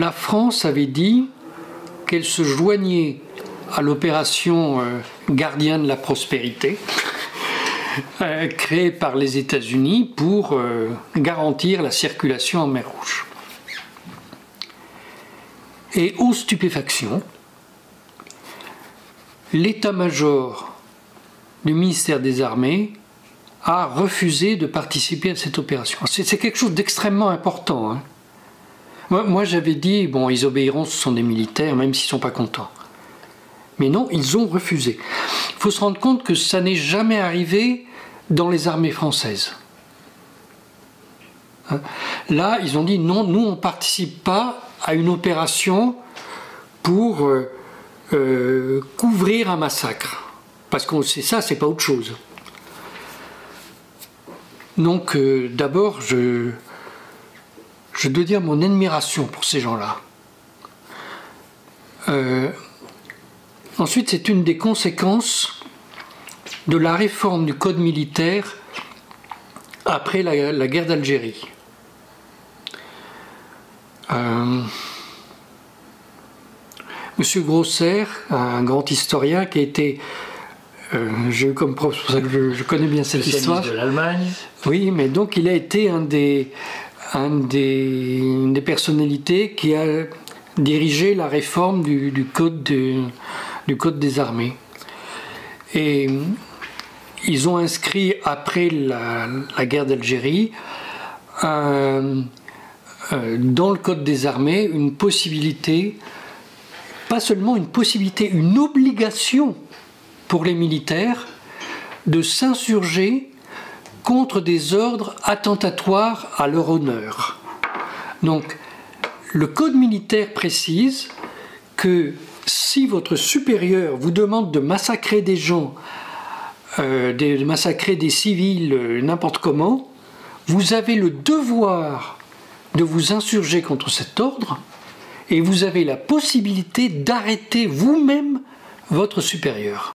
La France avait dit qu'elle se joignait à l'opération Gardien de la prospérité, créée par les États-Unis pour garantir la circulation en mer Rouge. Et aux stupéfactions, l'état-major du ministère des Armées a refusé de participer à cette opération. C'est quelque chose d'extrêmement important. Hein. Moi j'avais dit, bon, ils obéiront, ce sont des militaires, même s'ils ne sont pas contents. Mais non, ils ont refusé. Il faut se rendre compte que ça n'est jamais arrivé dans les armées françaises. Hein. Là, ils ont dit, non, nous on ne participe pas à une opération pour couvrir un massacre. Parce que c'est ça, c'est pas autre chose. Donc d'abord, je dois dire mon admiration pour ces gens-là. Ensuite, c'est une des conséquences de la réforme du code militaire après la guerre d'Algérie. Monsieur Grosser, un grand historien qui a été, j'ai eu comme prof, c'est pour ça que je connais bien cette histoire. De l'Allemagne. Oui, mais donc il a été une des personnalités qui a dirigé la réforme du code des armées. Et ils ont inscrit après la guerre d'Algérie dans le code des armées une possibilité, pas seulement une possibilité, une obligation pour les militaires de s'insurger contre des ordres attentatoires à leur honneur. Donc, le code militaire précise que si votre supérieur vous demande de massacrer des gens, de massacrer des civils n'importe comment, vous avez le devoir de vous insurger contre cet ordre et vous avez la possibilité d'arrêter vous-même votre supérieur.